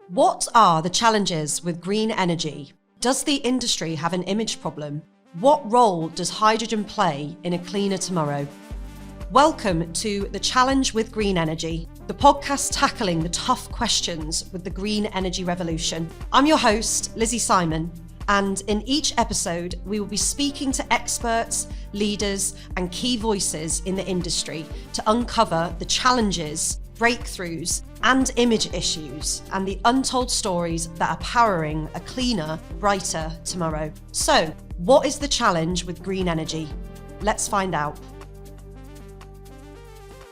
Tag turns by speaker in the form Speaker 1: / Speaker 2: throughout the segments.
Speaker 1: What are the challenges with green energy? Does the industry have an image problem? What role does hydrogen play in a cleaner tomorrow? Welcome to The Challenge with Green Energy, the podcast tackling the tough questions with the green energy revolution. I'm your host, Lizzie Simon, and in each episode, we will be speaking to experts, leaders, and key voices in the industry to uncover the challenges, breakthroughs, and image issues, and the untold stories that are powering a cleaner, brighter tomorrow. So, what is the challenge with green energy? Let's find out.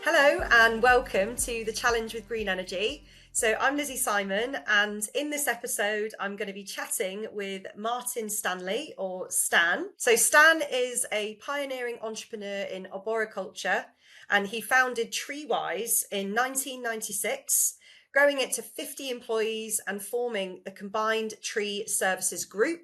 Speaker 1: Hello and welcome to The Challenge with Green Energy. So I'm Lizzie Simon, and in this episode I'm going to be chatting with Martin Stanley, or Stan. So Stan is a pioneering entrepreneur in arboriculture, and he founded TreeWise in 1996, growing it to 50 employees and forming the combined Tree Services Group,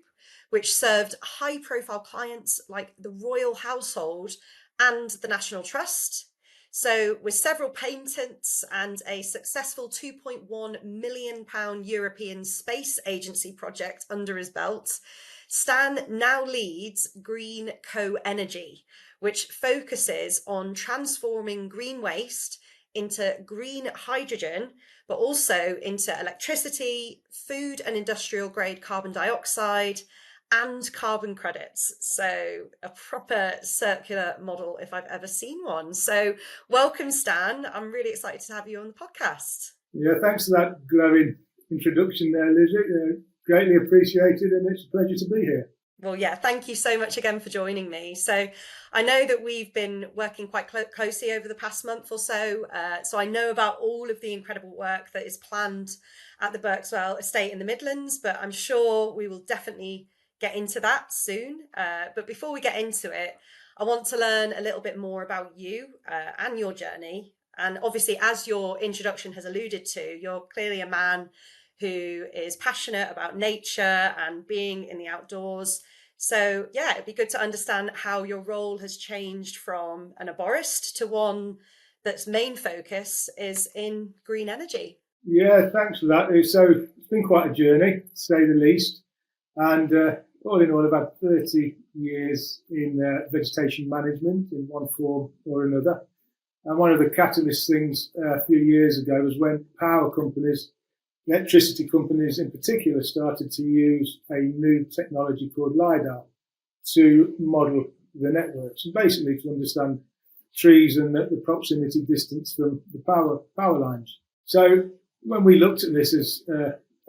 Speaker 1: which served high-profile clients like the Royal Household and the National Trust. So with several patents and a successful £2.1 million European Space Agency project under his belt, Stan now leads GreenCo Energy, which focuses on transforming green waste into green hydrogen, but also into electricity, food and industrial grade carbon dioxide, and carbon credits. So a proper circular model if I've ever seen one. So welcome, Stan. I'm really excited to have you on the podcast.
Speaker 2: Yeah, thanks for that glowing introduction there, Lizzie. Greatly appreciated, and it's a pleasure to be here.
Speaker 1: Well, yeah, thank you so much again for joining me. So I know that we've been working quite closely over the past month or so. So I know about all of the incredible work that is planned at the Berkswell estate in the Midlands, but I'm sure we will definitely get into that soon. But before we get into it, I want to learn a little bit more about you and your journey. And obviously, as your introduction has alluded to, you're clearly a man who is passionate about nature and being in the outdoors. So yeah, it'd be good to understand how your role has changed from an arborist to one that's main focus is in green energy.
Speaker 2: Yeah, thanks for that. So it's been quite a journey, to say the least. And all in all, about 30 years in vegetation management in one form or another. And one of the catalyst things a few years ago was when power companies, electricity companies in particular, started to use a new technology called LiDAR to model the networks and basically to understand trees and the proximity distance from the power lines. So when we looked at this as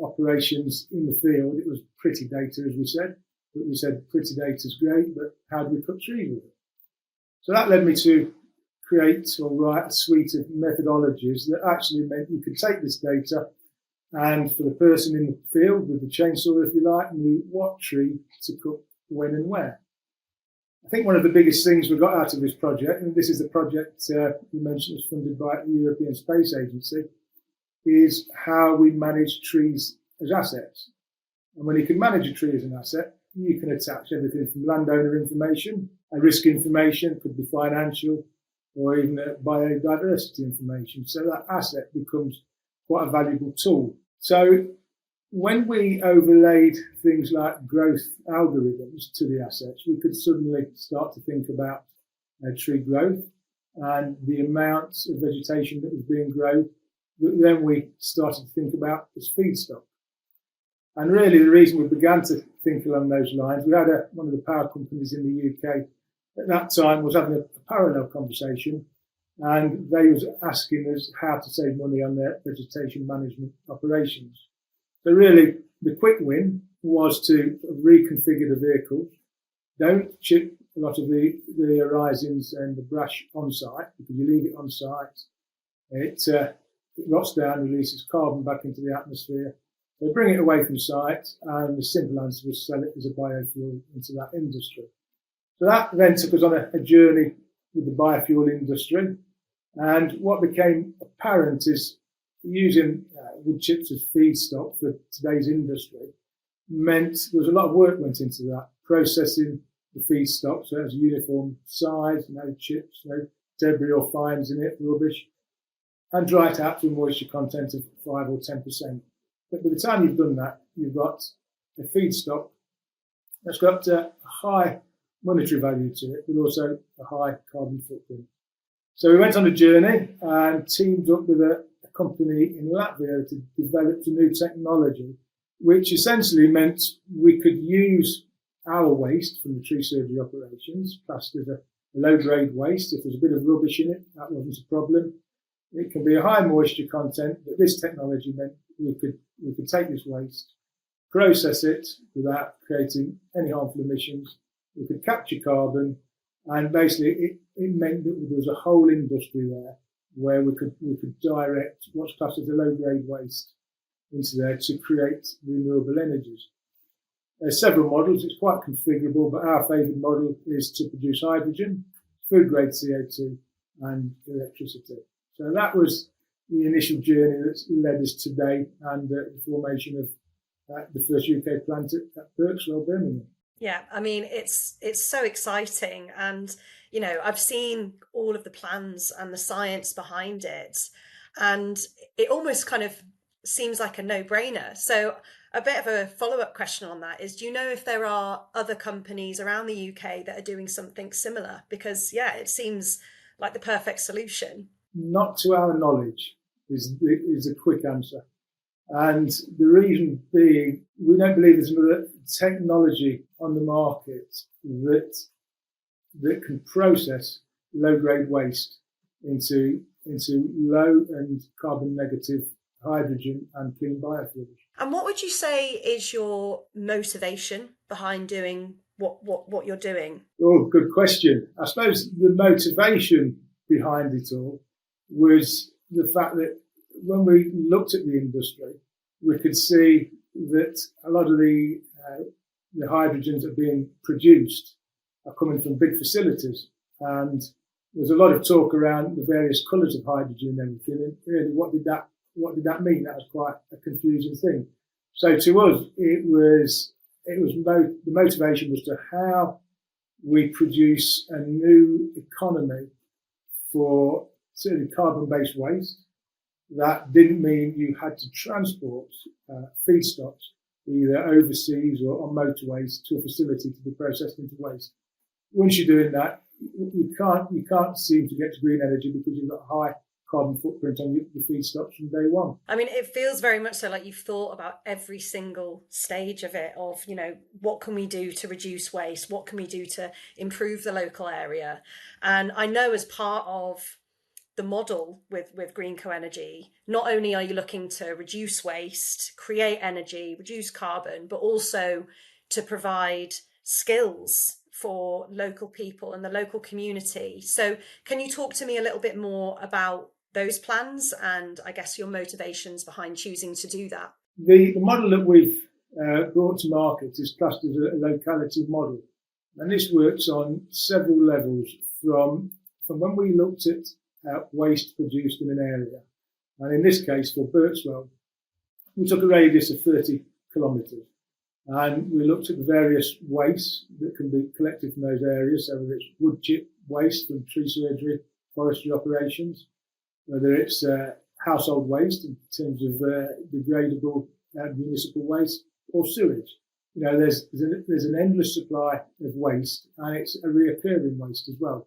Speaker 2: operations in the field, it was pretty data, as we said. But we said pretty data is great, but how do we cut trees with it? So that led me to create or write a suite of methodologies that actually meant you could take this data and for the person in the field with the chainsaw, if you like, knew what tree to cut when and where. I think one of the biggest things we got out of this project, and this is the project you mentioned was funded by the European Space Agency, is how we manage trees as assets. And when you can manage a tree as an asset, you can attach everything from landowner information, risk information, could be financial, or even biodiversity information. So that asset becomes quite a valuable tool. So when we overlaid things like growth algorithms to the assets, we could suddenly start to think about tree growth and the amount of vegetation that was being grown. Then we started to think about as feedstock. And really the reason we began to think along those lines, we had one of the power companies in the UK at that time was having a parallel conversation, and they was asking us how to save money on their vegetation management operations. So really the quick win was to reconfigure the vehicle. Don't chip a lot of the horizons and the brush on site, because you leave it on site, it rots down, releases carbon back into the atmosphere. So bring it away from site, and the simple answer was sell it as a biofuel into that industry. So that then took us on a journey with the biofuel industry. And what became apparent is using wood chips as feedstock for today's industry meant there was a lot of work went into that, processing the feedstock, so it has a uniform size, no chips, no debris or fines in it, rubbish, and dry it out to a moisture content of 5 or 10%. But by the time you've done that, you've got a feedstock that's got a high monetary value to it, but also a high carbon footprint. So we went on a journey and teamed up with a company in Latvia to develop a new technology, which essentially meant we could use our waste from the tree surgery operations, classed as a low-grade waste. If there's a bit of rubbish in it, that wasn't a problem. It can be a high moisture content, but this technology meant we could take this waste, process it without creating any harmful emissions. We could capture carbon, and basically it meant that there was a whole industry there where we could direct what's classed as a low-grade waste into there to create renewable energies. There's several models. It's quite configurable, but our favoured model is to produce hydrogen, food-grade CO2, and electricity. So that was the initial journey that's led us today, and the formation of the first UK plant at Birkswell, Birmingham.
Speaker 1: Yeah, I mean, it's so exciting, and I've seen all of the plans and the science behind it, and it almost kind of seems like a no-brainer. So a bit of a follow-up question on that is, do you know if there are other companies around the UK that are doing something similar? Because it seems like the perfect solution.
Speaker 2: Not to our knowledge is a quick answer. And the reason being, we don't believe there's another technology on the market that can process low-grade waste into low and carbon negative hydrogen and clean biofuels.
Speaker 1: And what would you say is your motivation behind doing what you're doing?
Speaker 2: Oh, good question. I suppose the motivation behind it all was the fact that when we looked at the industry, we could see that a lot of the hydrogens that are being produced are coming from big facilities. And there's a lot of talk around the various colours of hydrogen and everything. And really, what did that mean? That was quite a confusing thing. So to us, the motivation was to how we produce a new economy for certainly carbon-based waste. That didn't mean you had to transport feedstocks either overseas or on motorways to a facility to be processed into waste. Once you're doing that, you can't seem to get to green energy because you've got a high carbon footprint on your feedstocks from day one.
Speaker 1: I mean, it feels very much so like you've thought about every single stage of it, of, what can we do to reduce waste? What can we do to improve the local area? And I know as part of the model with GreenCo Energy, not only are you looking to reduce waste, create energy, reduce carbon, but also to provide skills for local people and the local community. So can you talk to me a little bit more about those plans and I guess your motivations behind choosing to do that?
Speaker 2: The model that we've brought to market is classed as a locality model. And this works on several levels from when we looked at waste produced in an area. And in this case, for Birkswell, we took a radius of 30 kilometres. And we looked at the various wastes that can be collected from those areas, so whether it's wood chip waste from tree surgery, forestry operations, whether it's household waste in terms of degradable municipal waste, or sewage. There's an endless supply of waste, and it's a reoccurring waste as well.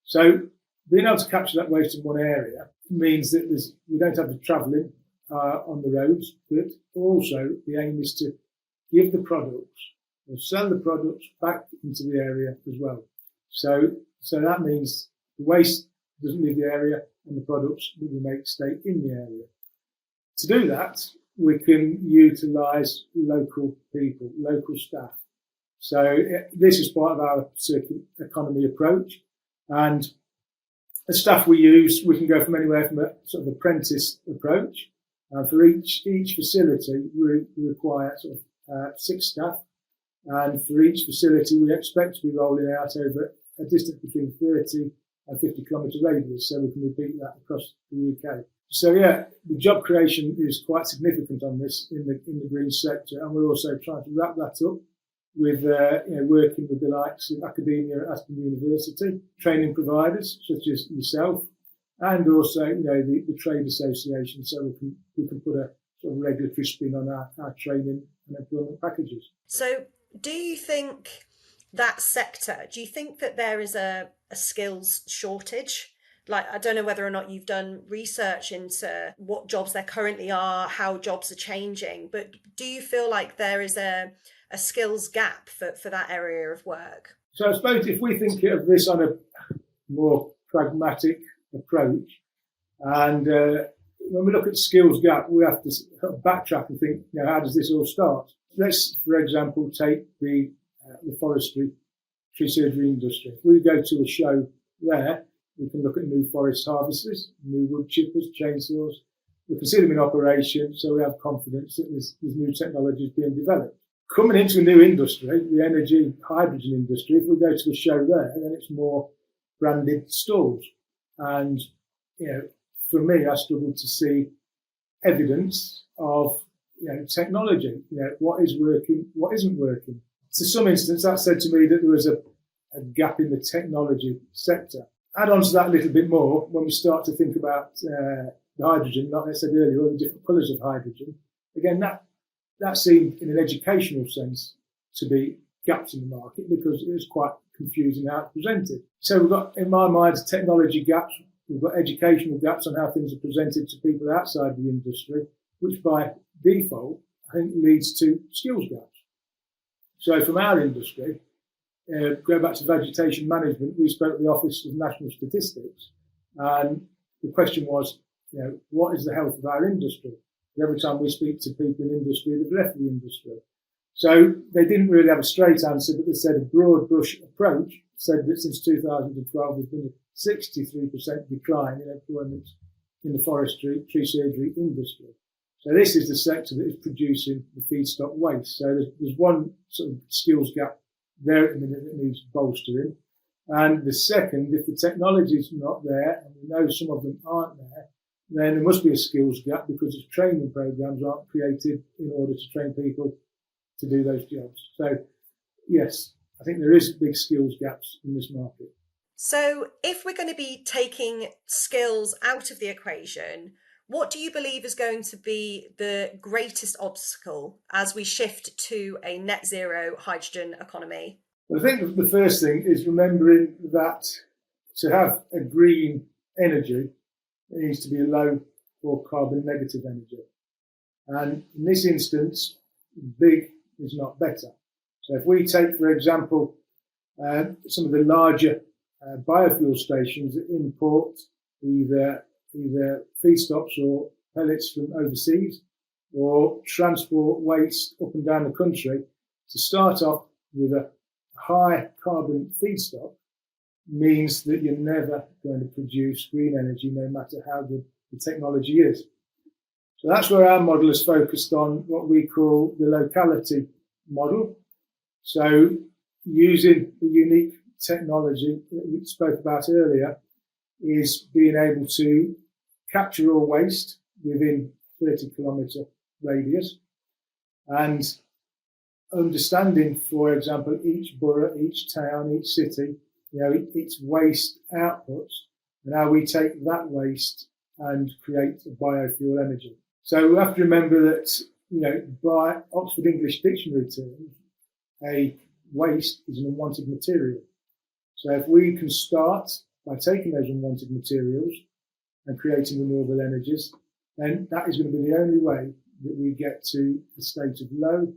Speaker 2: So being able to capture that waste in one area means that we don't have the travelling on the roads, but also the aim is to give the products or sell the products back into the area as well. So that means the waste doesn't leave the area and the products that we make stay in the area. To do that, we can utilise local people, local staff. So this is part of our circular economy approach. And the staff we use, we can go from anywhere from a sort of apprentice approach. For each facility, we require sort of 6 staff, and for each facility we expect to be rolling out over a distance between 30 and 50 kilometre radius, so we can repeat that across the UK. So the job creation is quite significant on this in the green sector, and we're also trying to wrap that up with working with the likes of academia at Aston University, training providers such as yourself, and also the trade association, so we can put a sort of regulatory spin on our training and employment packages.
Speaker 1: So do you think that sector, do you think that there is a skills shortage? Like, I don't know whether or not you've done research into what jobs there currently are, how jobs are changing, but do you feel like there is a skills gap for that area of work?
Speaker 2: So I suppose if we think of this on a more pragmatic approach, and when we look at skills gap, we have to backtrack and think, how does this all start? Let's, for example, take the forestry, tree surgery industry. If we go to a show there, we can look at new forest harvesters, new wood chippers, chainsaws. We can see them in operation, so we have confidence that there's new technologies being developed. Coming into a new industry, the energy hydrogen industry, if we go to a show there, then it's more branded stalls. And, for me, I struggle to see evidence of, technology, what is working, what isn't working. To some instance, that said to me that there was a gap in the technology sector. Add on to that a little bit more when we start to think about the hydrogen, like I said earlier, all the different colours of hydrogen. Again, that seemed, in an educational sense, to be gaps in the market because it was quite confusing how it's presented. So we've got, in my mind, technology gaps. We've got educational gaps on how things are presented to people outside the industry, which by default, I think, leads to skills gaps. So from our industry, go back to vegetation management, we spoke to the Office of National Statistics, and the question was, what is the health of our industry? Every time we speak to people in industry, they've left the industry. So they didn't really have a straight answer, but they said a broad brush approach said that since 2012, there's been a 63% decline in employment in the forestry, tree surgery industry. So this is the sector that is producing the feedstock waste. So there's one sort of skills gap there at the minute that needs bolstering. And the second, if the technology is not there, and we know some of them aren't there, then there must be a skills gap because the training programs aren't created in order to train people to do those jobs. So, yes, I think there is big skills gaps in this market.
Speaker 1: So if we're going to be taking skills out of the equation, what do you believe is going to be the greatest obstacle as we shift to a net zero hydrogen economy?
Speaker 2: Well, I think the first thing is remembering that to have a green energy, it needs to be a low or carbon negative energy. And in this instance, big is not better. So if we take, for example, some of the larger biofuel stations that import either feedstocks or pellets from overseas or transport waste up and down the country, to start off with a high carbon feedstock means that you're never going to produce green energy no matter how good the technology is. So that's where our model is focused on what we call the locality model. So using the unique technology that we spoke about earlier is being able to capture all waste within 30 kilometre radius and understanding, for example, each borough, each town, each city, its waste outputs and how we take that waste and create a biofuel energy. So we have to remember that, by Oxford English Dictionary terms, a waste is an unwanted material. So if we can start by taking those unwanted materials and creating renewable energies, then that is going to be the only way that we get to a state of low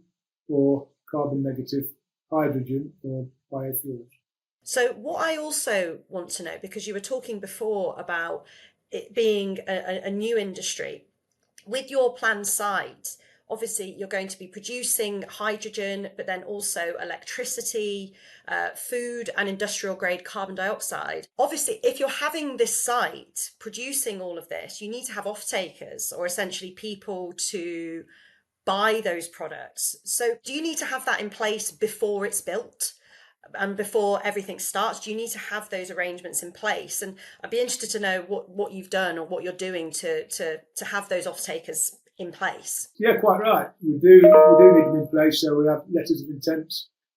Speaker 2: or carbon negative hydrogen or biofuels.
Speaker 1: So what I also want to know, because you were talking before about it being a new industry, with your planned site, obviously you're going to be producing hydrogen, but then also electricity, food and industrial grade carbon dioxide. Obviously, if you're having this site producing all of this, you need to have off-takers or essentially people to buy those products. So do you need to have that in place before it's built? And before everything starts, do you need to have those arrangements in place? And I'd be interested to know what you've done or what you're doing to have those off-takers in place.
Speaker 2: Yeah, quite right. We do need them in place. So we have letters of intent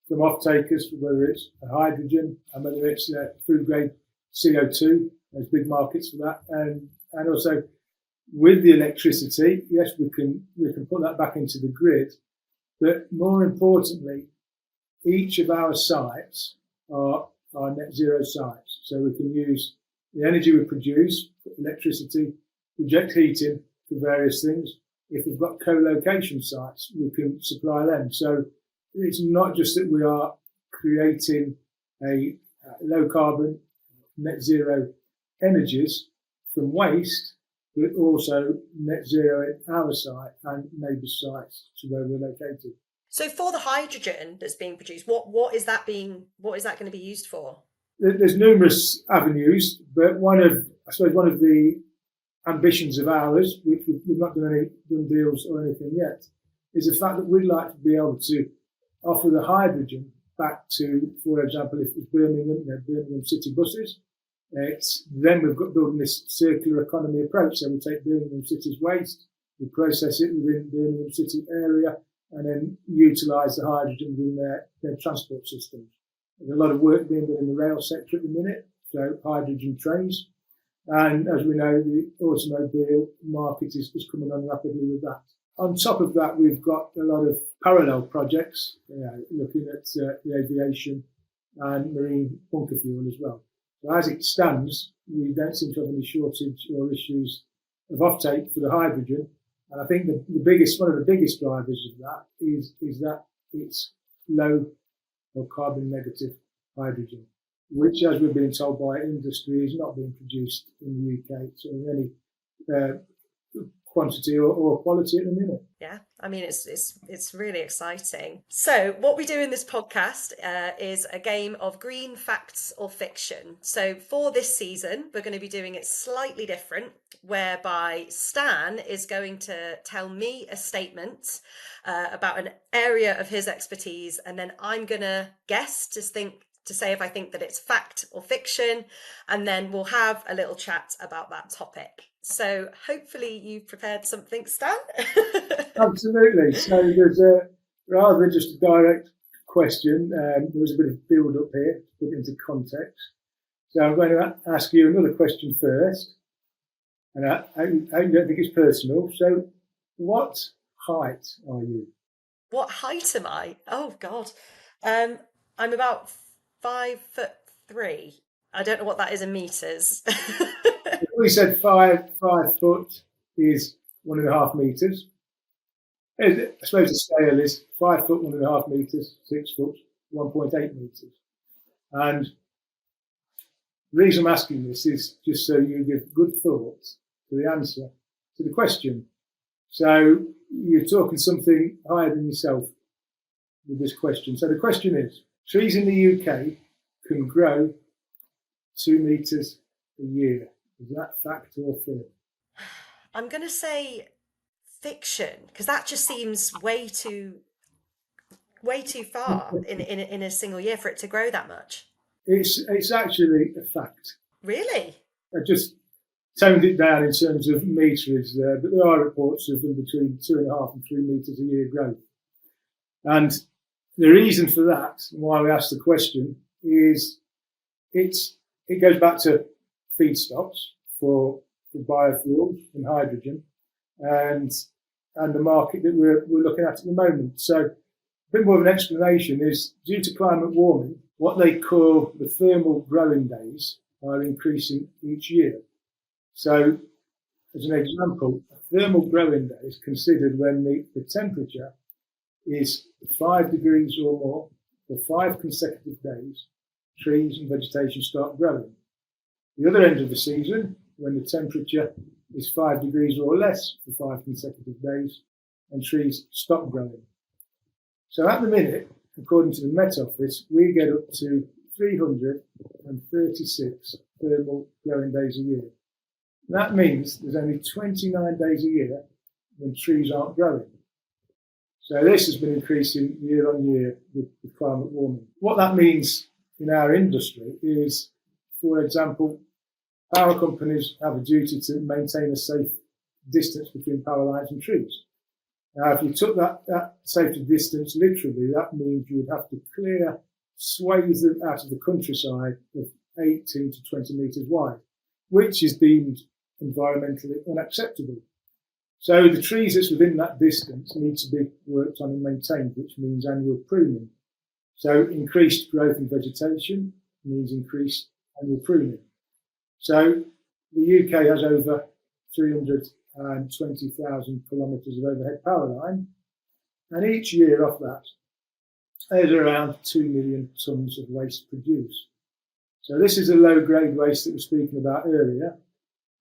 Speaker 2: from off-takers, whether it's hydrogen and whether it's food-grade CO2. There's big markets for that. And also with the electricity, yes, we can put that back into the grid, but more importantly, each of our sites are net zero sites. So we can use the energy we produce, electricity, project heating for various things. If we've got co-location sites, we can supply them. So it's not just that we are creating a low carbon, net zero energies from waste, but also net zero in our site and neighbours' sites to where we're located.
Speaker 1: So for the hydrogen that's being produced, what is that going to be used for?
Speaker 2: There's numerous avenues, but one of the ambitions of ours, which we've not done deals or anything yet, is the fact that we'd like to be able to offer the hydrogen back to, for example, if it's Birmingham city buses, then we've got building this circular economy approach. So we take Birmingham city's waste, we process it within Birmingham city area, and then utilise the hydrogen within their transport systems. There's a lot of work being done in the rail sector at the minute, so hydrogen trains. And as we know, the automobile market is coming on rapidly with that. On top of that, we've got a lot of parallel projects, looking at the aviation and marine bunker fuel as well. So as it stands, we don't seem to have any shortage or issues of offtake for the hydrogen. And I think one of the biggest drivers of that is that it's low or carbon negative hydrogen, which, as we're being told by industry, is not being produced in the UK. So any quantity or quality at the minute.
Speaker 1: Yeah, I mean, it's really exciting. So what we do in this podcast is a game of green facts or fiction. So for this season, we're going to be doing it slightly different, whereby Stan is going to tell me a statement about an area of his expertise, and then I'm going to guess to say if I think that it's fact or fiction, and then we'll have a little chat about that topic. So hopefully you've prepared something, Stan.
Speaker 2: Absolutely. So there's rather than just a direct question, there's a bit of build up here to put into context. So I'm going to ask you another question first, and I don't think it's personal. So what height are you?
Speaker 1: What height am I? Oh God, I'm about 5'3". I don't know what that is in meters.
Speaker 2: We said 5 foot is 1.5 meters. I suppose the scale is 5 foot 1.5 meters, 6 foot 1.8 meters. And the reason I'm asking this is just so you give good thought to the answer to the question. So you're talking something higher than yourself with this question. So the question is, trees in the UK can grow 2 meters a year. Is that fact or fiction?
Speaker 1: I'm going to say fiction, because that just seems way too far in a single year for it to grow that much.
Speaker 2: It's actually a fact.
Speaker 1: Really?
Speaker 2: I just toned it down in terms of meterage there, but there are reports of them between 2.5 and 3 meters a year growth. And the reason for that, and why we asked the question, is it goes back to feedstocks for biofuels and hydrogen, and the market that we're looking at the moment. So a bit more of an explanation is, due to climate warming, what they call the thermal growing days are increasing each year. So as an example, a thermal growing day is considered when the temperature is 5 degrees or more for 5 consecutive days. Trees and vegetation start growing. The other end of the season, when the temperature is 5 degrees or less for 5 consecutive days, and trees stop growing. So at the minute, according to the Met Office, we get up to 336 thermal growing days a year. That means there's only 29 days a year when trees aren't growing. So this has been increasing year on year with climate warming. What that means in our industry is, for example, power companies have a duty to maintain a safe distance between power lines and trees. Now, if you took that safety distance literally, that means you would have to clear swathes out of the countryside of 18 to 20 metres wide, which is deemed environmentally unacceptable. So the trees that's within that distance need to be worked on and maintained, which means annual pruning. So increased growth in vegetation means increased annual pruning. So the UK has over 320,000 kilometres of overhead power line, and each year off that, there's around 2 million tonnes of waste produced. So this is a low-grade waste that we were speaking about earlier.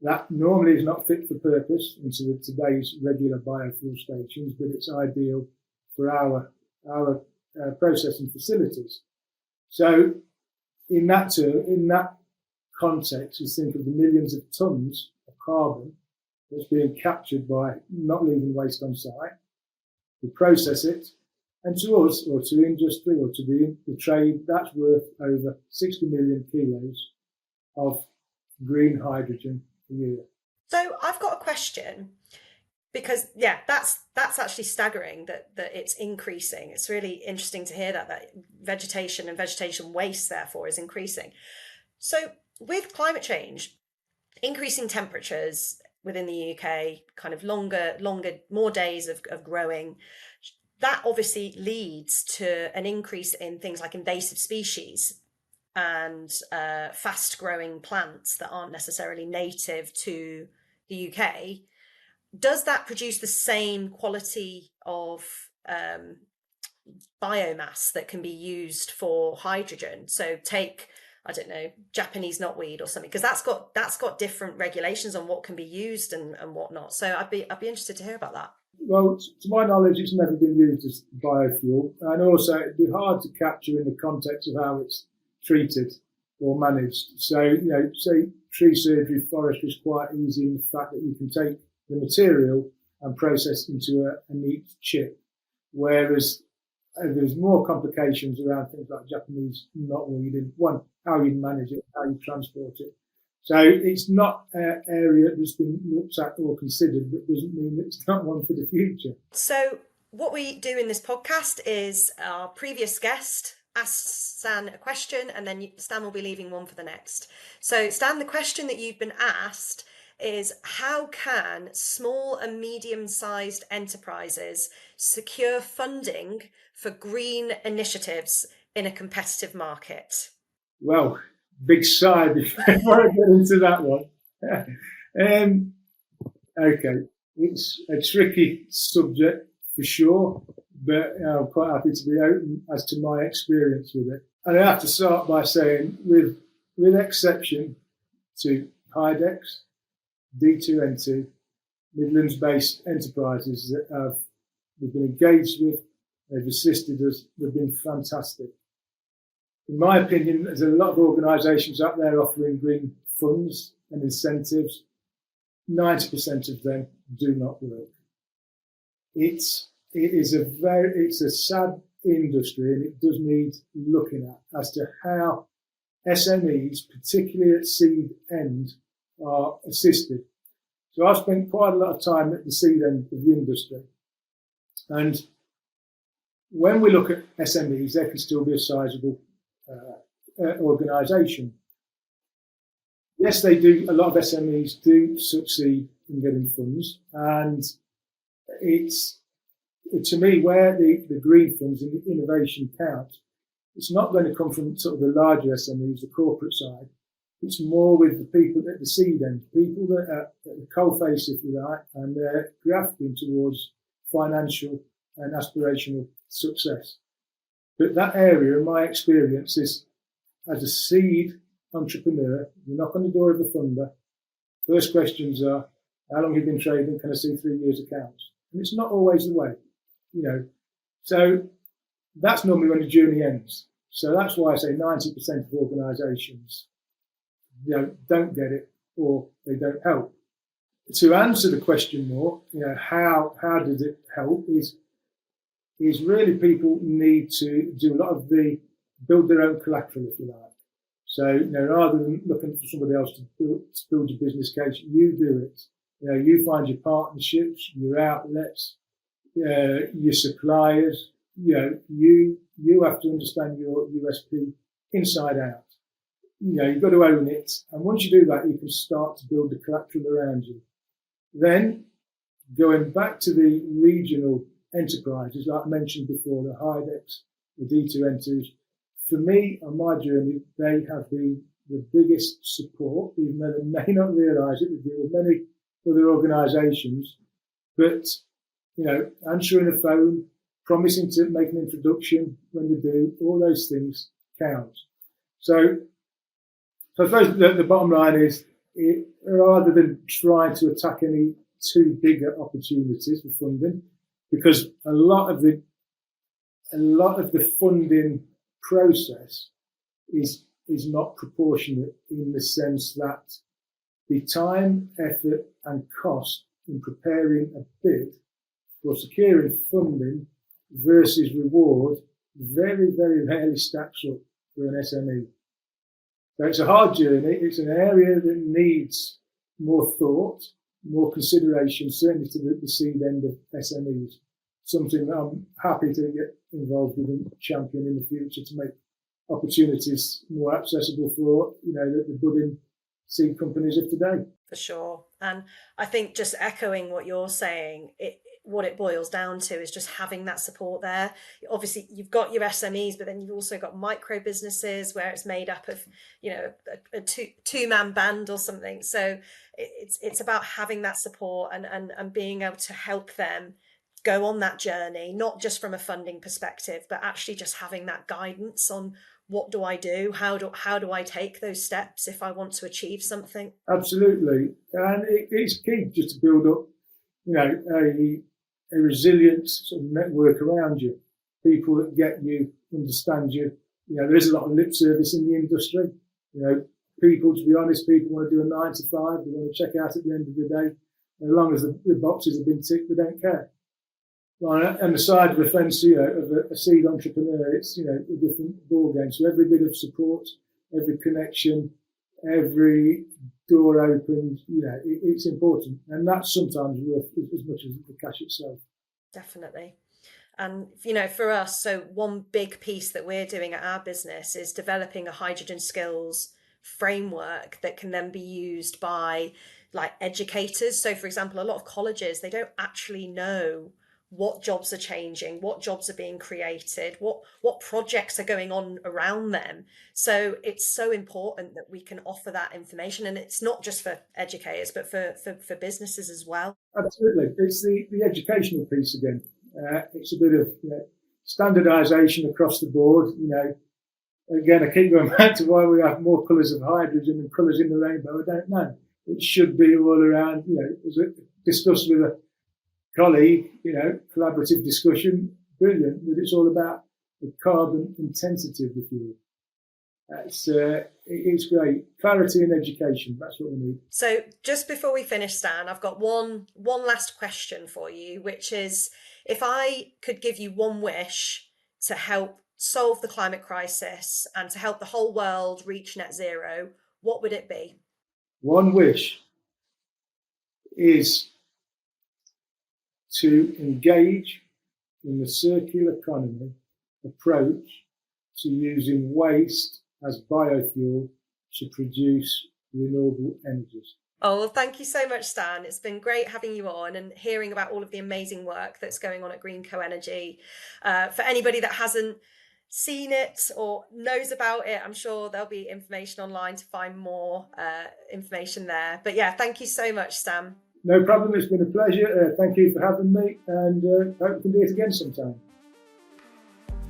Speaker 2: That normally is not fit for purpose into today's regular biofuel stations, but it's ideal for our processing facilities. So in that context, you think of the millions of tonnes of carbon that's being captured by not leaving waste on site. We process it, and to us, or to industry, or to the trade, that's worth over 60 million kilos of green hydrogen a year.
Speaker 1: So I've got a question, because that's actually staggering that it's increasing. It's really interesting to hear that vegetation and vegetation waste therefore is increasing. So with climate change, increasing temperatures within the UK, kind of longer, more days of growing, that obviously leads to an increase in things like invasive species and fast growing plants that aren't necessarily native to the UK. Does that produce the same quality of biomass that can be used for hydrogen? So take, I don't know, Japanese knotweed or something, because that's got different regulations on what can be used and whatnot. So I'd be interested to hear about that.
Speaker 2: Well, to my knowledge, it's never been used as biofuel, and also it'd be hard to capture in the context of how it's treated or managed. So, say tree surgery, forestry is quite easy in the fact that you can take the material and process into a neat chip, whereas there's more complications around things like Japanese knotweed and how you manage it, how you transport it. So it's not an area that's been looked at or considered, but doesn't mean that it's not one for the future.
Speaker 1: So what we do in this podcast is our previous guest asks Stan a question, and then Stan will be leaving one for the next. So Stan, the question that you've been asked is, how can small and medium-sized enterprises secure funding for green initiatives in a competitive market?
Speaker 2: Well, big sigh before I get into that one. Okay, it's a tricky subject for sure, but I'm quite happy to be open as to my experience with it. And I have to start by saying, with exception to HYDEX, D2N2, Midlands-based enterprises that we've been engaged with, they've assisted us, they've been fantastic. In my opinion, there's a lot of organisations out there offering green funds and incentives. 90% of them do not work. It's a sad industry, and it does need looking at as to how SMEs, particularly at seed end, are assisted. So I've spent quite a lot of time at the seed end of the industry, and when we look at SMEs, they can still be a sizable organisation. Yes, they do. A lot of SMEs do succeed in getting funds, and it's, to me, where the green funds and the innovation count. It's not going to come from sort of the larger SMEs, the corporate side. It's more with the people at the seed end, people that are at the coalface, if you like, and they're grafting towards financial and aspirational success. But that area, in my experience, is as a seed entrepreneur, you knock on the door of a funder. First questions are, how long have you been trading? Can I see 3 years accounts? And it's not always the way, So that's normally when the journey ends. So that's why I say 90% of organisations, don't get it, or they don't help. To answer the question more, how does it help is really people need to do a lot of build their own collateral, if you like. So, rather than looking for somebody else to build your business case, you do it. You find your partnerships, your outlets, your suppliers. You have to understand your USP inside out. you've got to own it. And once you do that, you can start to build the collateral around you. Then, going back to the regional enterprises, like I mentioned before, the Hydex, the D2N2s, for me, on my journey, they have been the biggest support, even though they may not realise it. They deal with many other organisations, but, answering a phone, promising to make an introduction when they do, all those things count. So I suppose the bottom line is, rather than trying to attack any too bigger opportunities for funding, because a lot of the funding process is not proportionate, in the sense that the time, effort and cost in preparing a bid for securing funding versus reward very, very rarely stacks up for an SME. So it's a hard journey. It's an area that needs more thought, more consideration, certainly to the seed end of SMEs. Something that I'm happy to get involved with and champion in the future to make opportunities more accessible for, the budding seed companies of today.
Speaker 1: For sure. And I think, just echoing what you're saying, what it boils down to is just having that support there. Obviously, you've got your SMEs, but then you've also got micro businesses where it's made up of, a two-man band or something. So it's about having that support and being able to help them go on that journey, not just from a funding perspective, but actually just having that guidance on what do I do? How do I take those steps if I want to achieve something?
Speaker 2: Absolutely. And it's key just to build up, a resilient sort of network around you. People that get you, understand you. There is a lot of lip service in the industry. People, to be honest, people want to do a 9 to 5. They want to check out at the end of the day. As long as the boxes have been ticked, they don't care. Right, and the side of the fence, of a seed entrepreneur, it's, a different ball game. So every bit of support, every connection, every door opened, it's important. And that's sometimes worth as much as the cash itself.
Speaker 1: Definitely. And, for us, so one big piece that we're doing at our business is developing a hydrogen skills framework that can then be used by educators. So, for example, a lot of colleges, they don't actually know what jobs are changing, what jobs are being created, what projects are going on around them. So it's so important that we can offer that information, and it's not just for educators, but for businesses as well.
Speaker 2: Absolutely. It's the educational piece again. It's a bit of standardisation across the board. Again, I keep going back to why we have more colours of hydrogen than colours in the rainbow. I don't know. It should be all around, as I discussed with a colleague, collaborative discussion, brilliant, but it's all about the carbon intensity of the fuel. It's great. Clarity in education, that's what we need.
Speaker 1: So just before we finish, Stan, I've got one last question for you, which is, if I could give you one wish to help solve the climate crisis and to help the whole world reach net zero, what would it be?
Speaker 2: One wish is to engage in the circular economy approach to using waste as biofuel to produce renewable energies.
Speaker 1: Oh, well, thank you so much, Stan. It's been great having you on and hearing about all of the amazing work that's going on at GreenCo Energy. For anybody that hasn't seen it or knows about it, I'm sure there'll be information online to find more information there. But yeah, thank you so much, Stan.
Speaker 2: No problem. It's been a pleasure. Thank you for having me, and hope we can do it again sometime.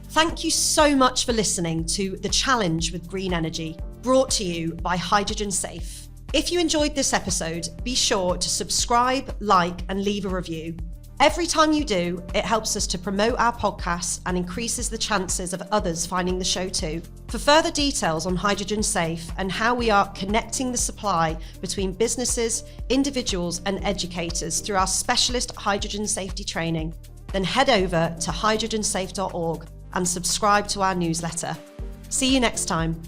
Speaker 1: Thank you so much for listening to The Challenge with Green Energy, brought to you by Hydrogen Safe. If you enjoyed this episode, be sure to subscribe, like, and leave a review. Every time you do, it helps us to promote our podcasts and increases the chances of others finding the show too. For further details on Hydrogen Safe and how we are connecting the supply between businesses, individuals and educators through our specialist hydrogen safety training, then head over to hydrogensafe.org and subscribe to our newsletter. See you next time.